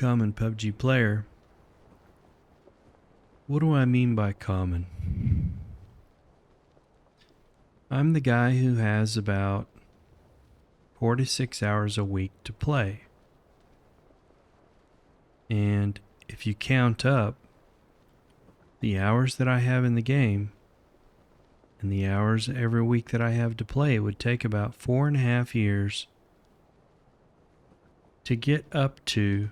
common PUBG player. What do I mean by common? I'm the guy who has about 4 to 6 hours a week to play. And if you count up the hours that I have in the game and the hours every week that I have to play, it would take about 4.5 years to get up to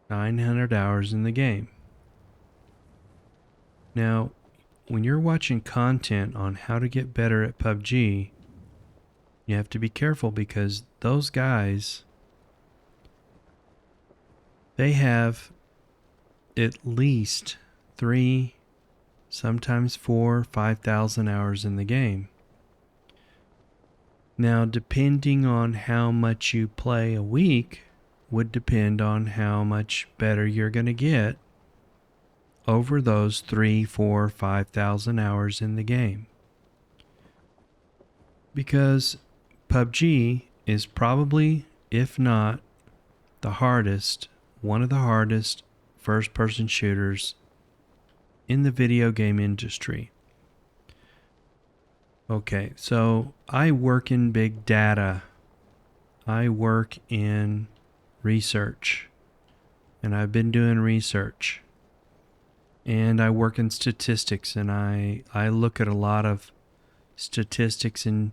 900 hours in the game. Now, when you're watching content on how to get better at PUBG, you have to be careful because those guys, they have at least 3, sometimes 4, 5,000 hours in the game. Now, depending on how much you play a week would depend on how much better you're going to get over those 3, 4, 5,000 hours in the game. Because PUBG is probably, if not the hardest, one of the hardest first-person shooters in the video game industry. Okay, so I work in big data. I work in research. And I've been doing research. And I work in statistics, and I look at a lot of statistics, and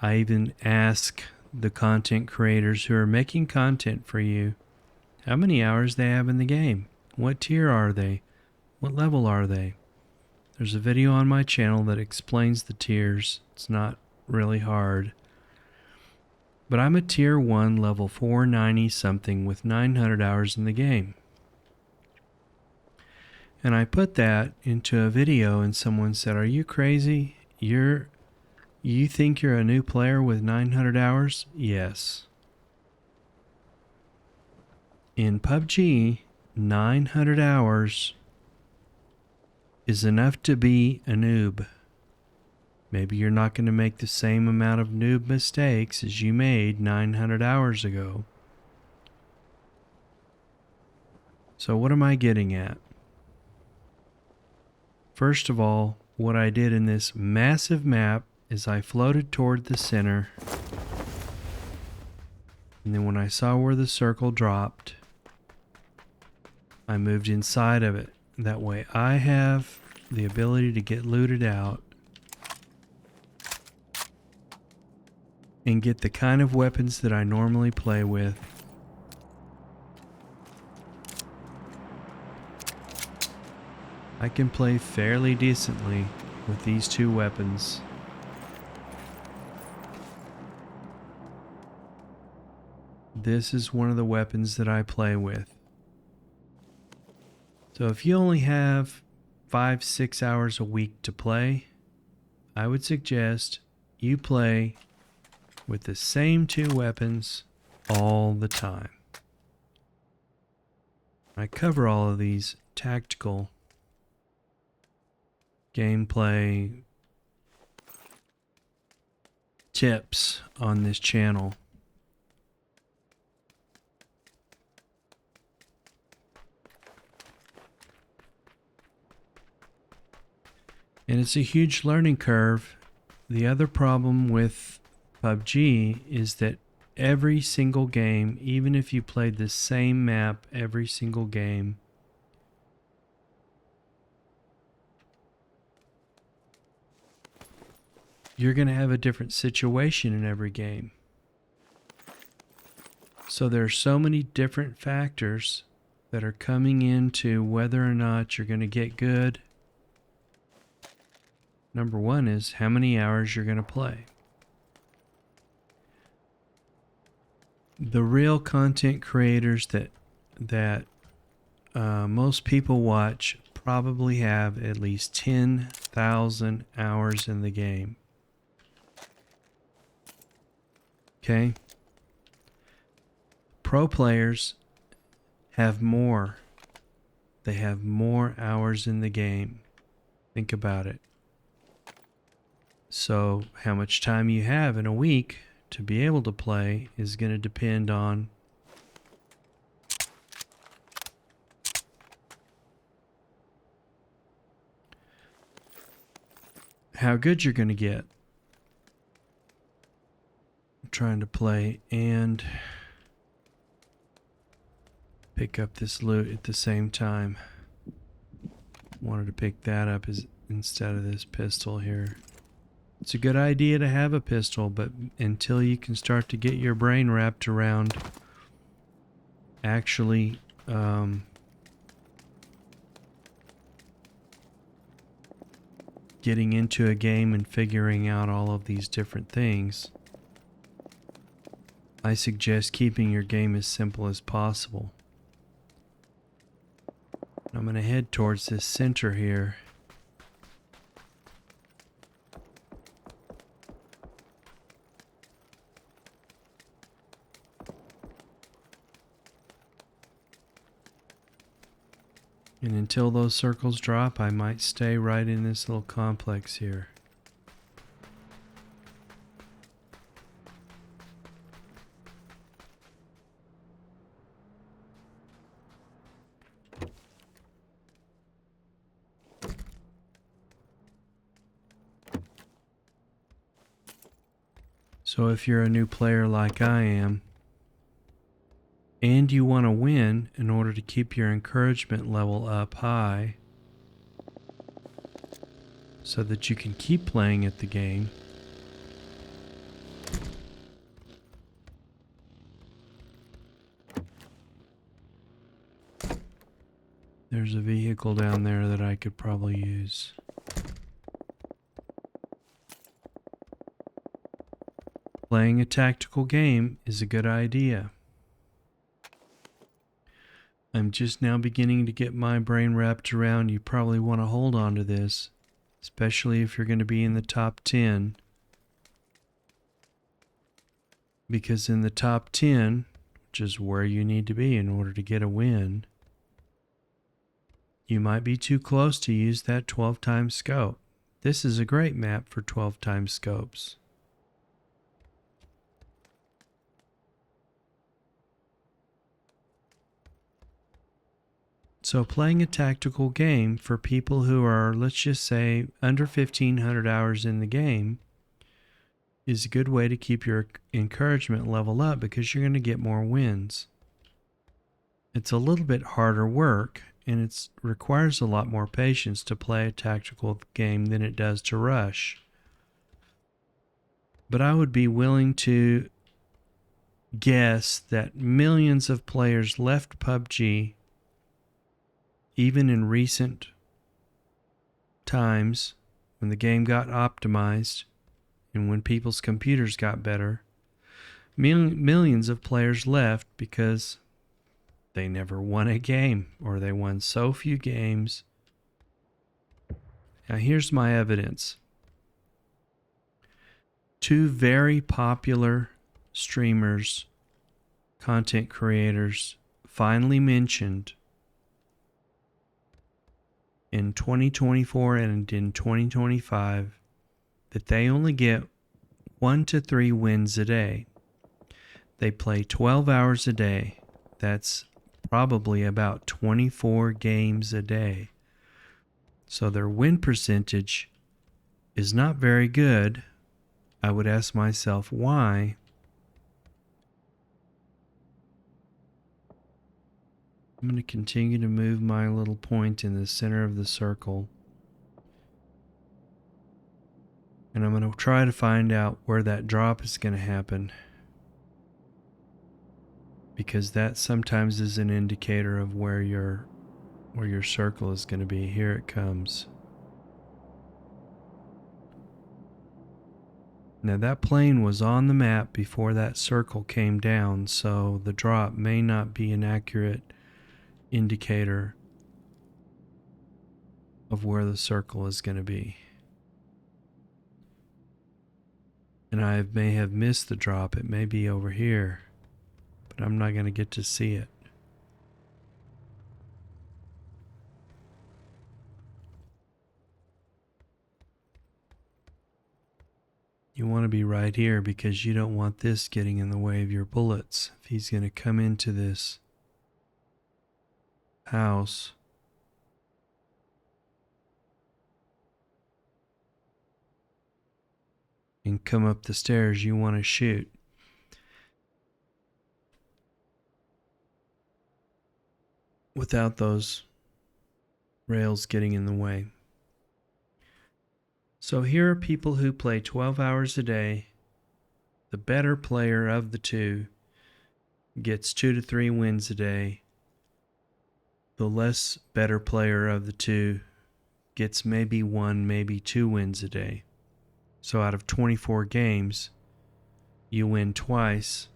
I even ask the content creators who are making content for you how many hours they have in the game. What tier are they? What level are they? There's a video on my channel that explains the tiers. It's not really hard. But I'm a tier 1, level 490 something with 900 hours in the game. And I put that into a video and someone said, "Are you crazy? You think you're a new player with 900 hours?" Yes. In PUBG, 900 hours is enough to be a noob. Maybe you're not going to make the same amount of noob mistakes as you made 900 hours ago. So what am I getting at? First of all, what I did in this massive map is I floated toward the center. And then when I saw where the circle dropped, I moved inside of it. That way I have the ability to get looted out and get the kind of weapons that I normally play with. I can play fairly decently with these two weapons. This is one of the weapons that I play with. So if you only have 5, 6 hours a week to play, I would suggest you play with the same two weapons all the time. I cover all of these tactical gameplay tips on this channel. And it's a huge learning curve. The other problem with PUBG is that every single game, even if you played the same map every single game, you're going to have a different situation in every game. So there are so many different factors that are coming into whether or not you're going to get good. Number one is how many hours you're going to play. The real content creators that most people watch probably have at least 10,000 hours in the game. Okay? Pro players have more. They have more hours in the game. Think about it. So how much time you have in a week to be able to play is going to depend on how good you're going to get. I'm trying to play and pick up this loot at the same time. Wanted to pick that up instead of this pistol here. It's a good idea to have a pistol, but until you can start to get your brain wrapped around actually getting into a game and figuring out all of these different things, I suggest keeping your game as simple as possible. I'm going to head towards this center here. And until those circles drop, I might stay right in this little complex here. So if you're a new player like I am, and you want to win in order to keep your encouragement level up high so that you can keep playing at the game, there's a vehicle down there that I could probably use. Playing a tactical game is a good idea. I'm just now beginning to get my brain wrapped around. You probably want to hold on to this, especially if you're going to be in the top 10. Because in the top 10, which is where you need to be in order to get a win, you might be too close to use that 12 times scope. This is a great map for 12 times scopes. So playing a tactical game for people who are, let's just say, under 1,500 hours in the game is a good way to keep your encouragement level up because you're going to get more wins. It's a little bit harder work, and it requires a lot more patience to play a tactical game than it does to rush. But I would be willing to guess that millions of players left PUBG even in recent times when the game got optimized and when people's computers got better. Millions of players left because they never won a game, or they won so few games. Now here's my evidence. Two very popular streamers, content creators, finally mentioned in 2024 and in 2025 that they only get 1 to 3 wins a day. They play 12 hours a day. That's probably about 24 games a day. So their win percentage is not very good. I would ask myself why. I'm going to continue to move my little point in the center of the circle. And I'm going to try to find out where that drop is going to happen. Because that sometimes is an indicator of where your circle is going to be. Here it comes. Now that plane was on the map before that circle came down, so the drop may not be an accurate indicator of where the circle is going to be. And I may have missed the drop. It may be over here, but I'm not going to get to see it. You want to be right here because you don't want this getting in the way of your bullets. If he's going to come into this house, and come up the stairs you want to shoot. Without those rails getting in the way. So here are people who play 12 hours a day. The better player of the two gets 2 to 3 wins a day. The less better player of the two gets maybe 1, maybe 2 wins a day. So out of 24 games, you win twice.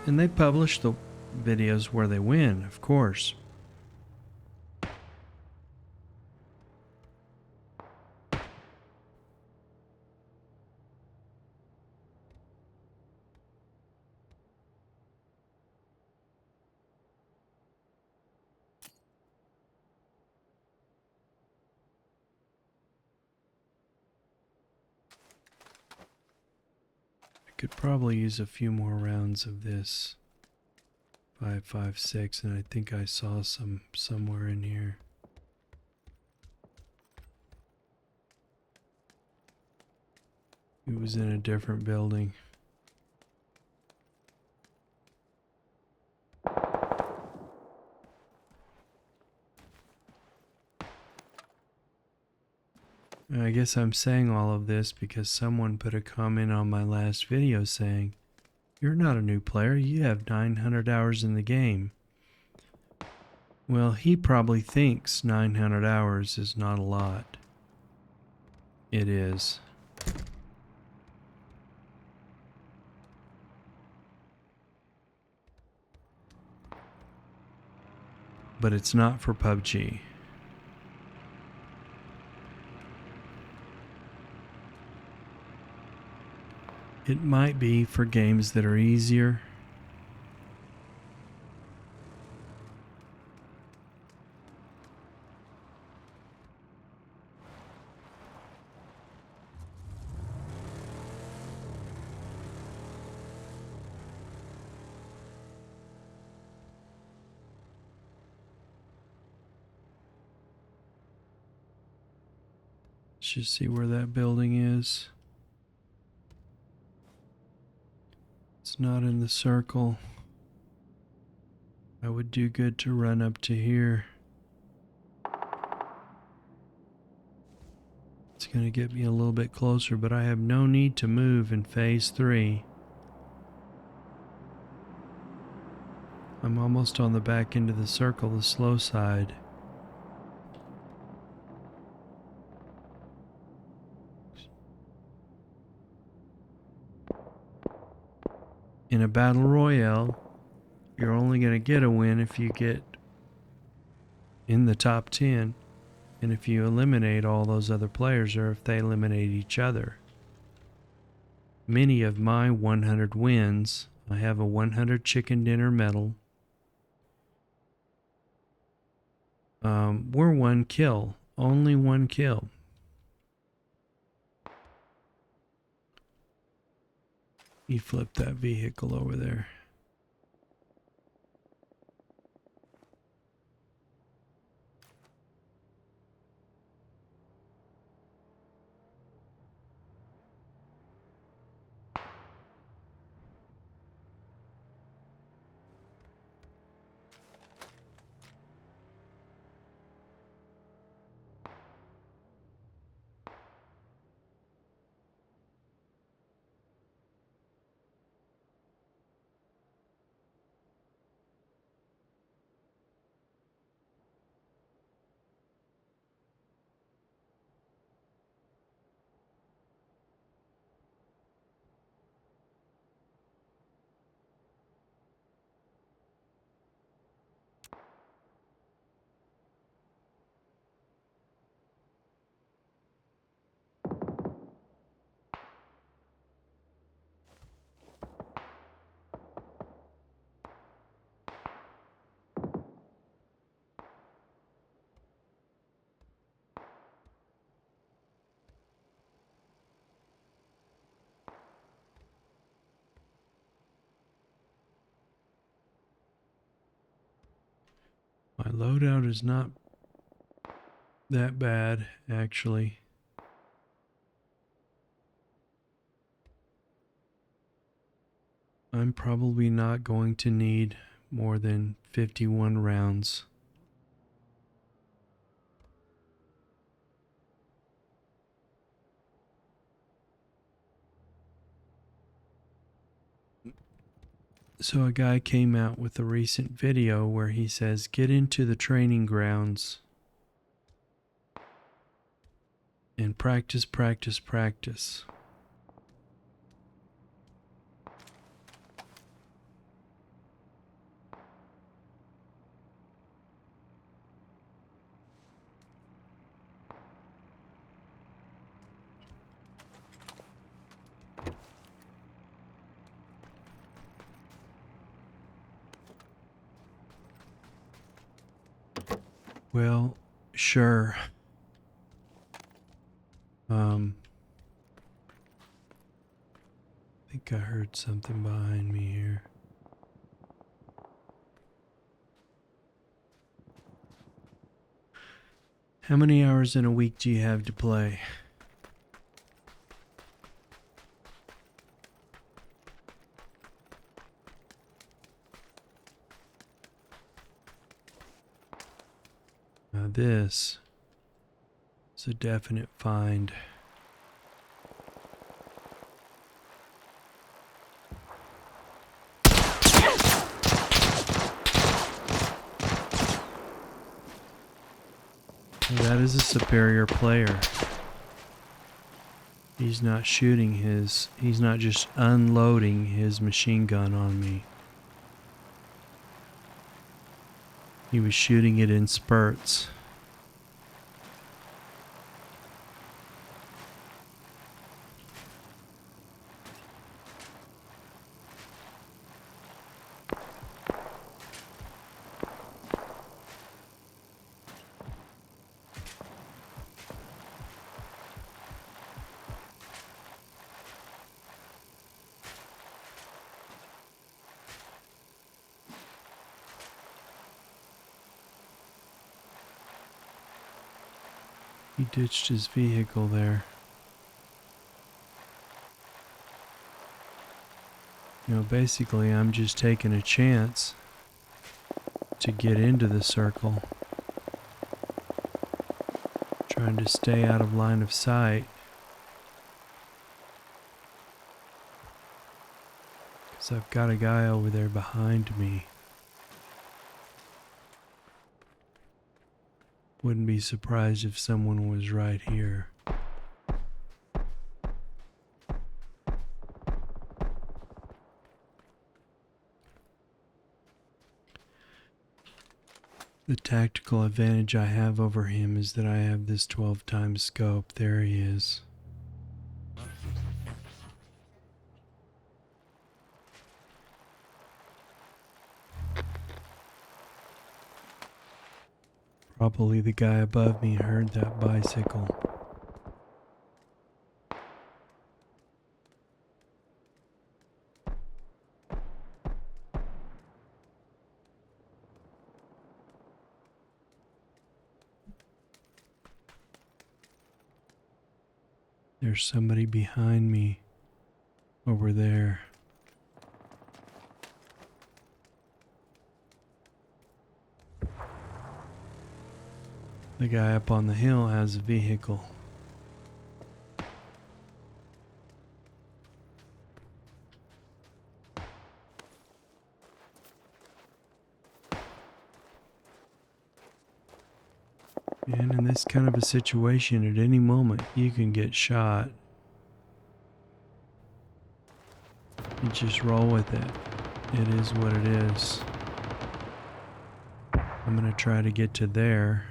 And they publish the videos where they win, of course. I could probably use a few more rounds of this 5.56, and I think I saw some somewhere in here. It was in a different building. I guess I'm saying all of this because someone put a comment on my last video saying, "You're not a new player, you have 900 hours in the game." Well, he probably thinks 900 hours is not a lot. It is. But it's not for PUBG. It might be for games that are easier. Let's just see where that building is. It's not in the circle. I would do good to run up to here. It's going to get me a little bit closer, but I have no need to move in phase 3. I'm almost on the back end of the circle, the slow side. In a battle royale, you're only going to get a win if you get in the top 10, and if you eliminate all those other players, or if they eliminate each other. Many of my 100 wins, I have a 100 chicken dinner medal. We're 1 kill, only 1 kill. You flip that vehicle over there. My loadout is not that bad, actually. I'm probably not going to need more than 51 rounds. So a guy came out with a recent video where he says, get into the training grounds and practice, practice, practice. Well, sure. I think I heard something behind me here. How many hours in a week do you have to play? Now this is a definite find. That is a superior player. He's not he's not just unloading his machine gun on me. He was shooting it in spurts. He ditched his vehicle there. You know, basically I'm just taking a chance to get into the circle. Trying to stay out of line of sight. Because I've got a guy over there behind me. Wouldn't be surprised if someone was right here. The tactical advantage I have over him is that I have this 12 times scope. There he is. Probably the guy above me heard that bicycle. There's somebody behind me over there. The guy up on the hill has a vehicle. And in this kind of a situation, at any moment, you can get shot. You just roll with it. It is what it is. I'm gonna try to get to there.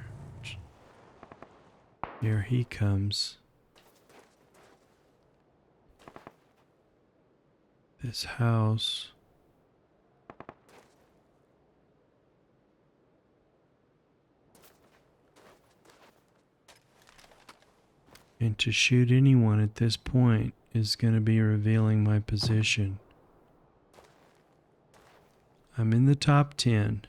Here he comes. This house. And to shoot anyone at this point is going to be revealing my position. I'm in the top 10.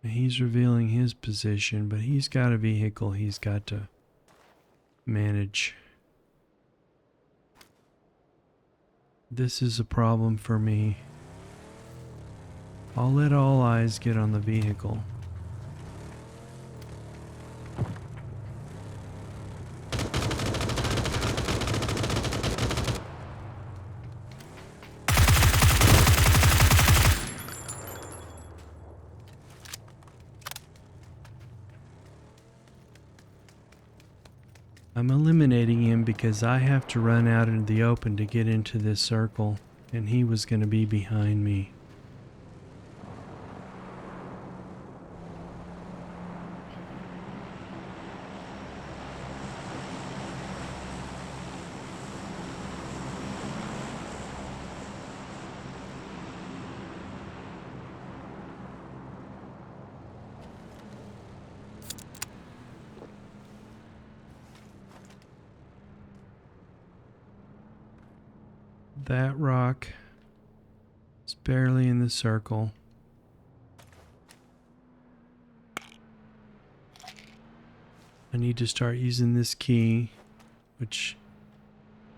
He's revealing his position, but he's got a vehicle he's got to manage. This is a problem for me. I'll let all eyes get on the vehicle. I'm eliminating him because I have to run out into the open to get into this circle, and he was going to be behind me. That rock is barely in the circle. I need to start using this key, which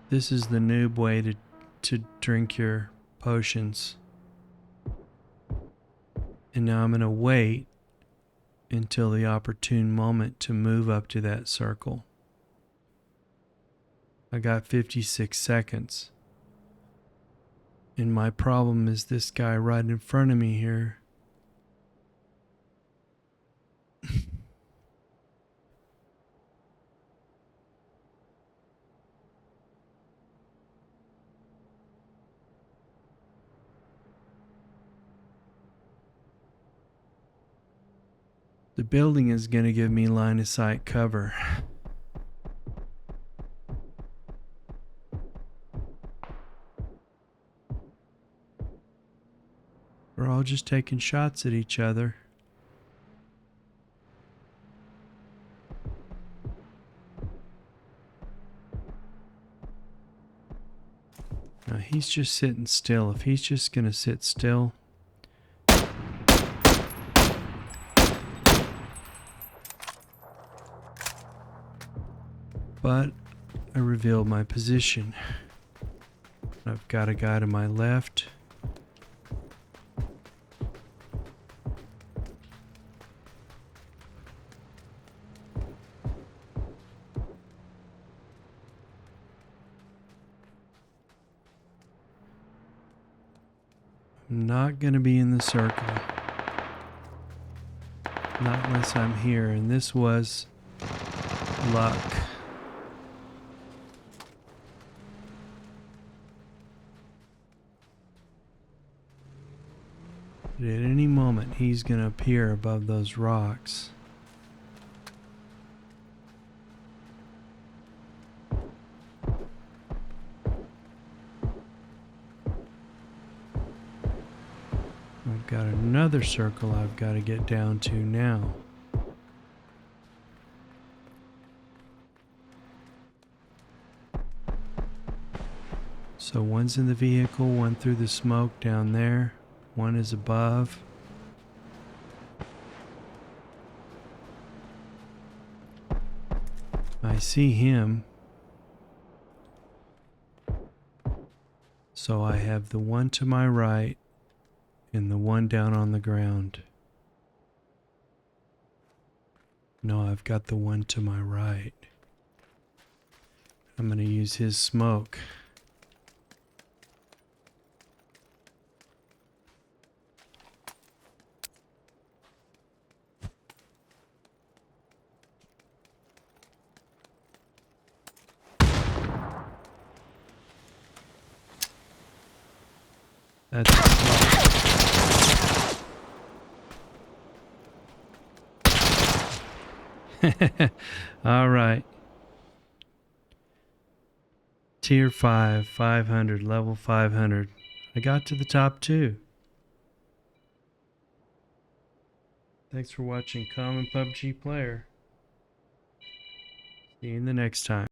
this is the noob way to drink your potions. And now I'm going to wait until the opportune moment to move up to that circle. I got 56 seconds. And my problem is this guy right in front of me here. The building is going to give me line of sight cover. We're all just taking shots at each other. Now he's just sitting still. If he's just going to sit still. But I revealed my position. I've got a guy to my left. I'm not going to be in the circle. Not unless I'm here, and this was luck. But at any moment, he's going to appear above those rocks. I've got another circle I've got to get down to now. So one's in the vehicle, one through the smoke down there, one is above. I see him. So I have the one to my right and the one down on the ground. No, I've got the one to my right. I'm going to use his smoke. That's all right. Tier 5, 500, level 500. I got to the top 2. Thanks for watching Common PUBG Player. See you in the next time.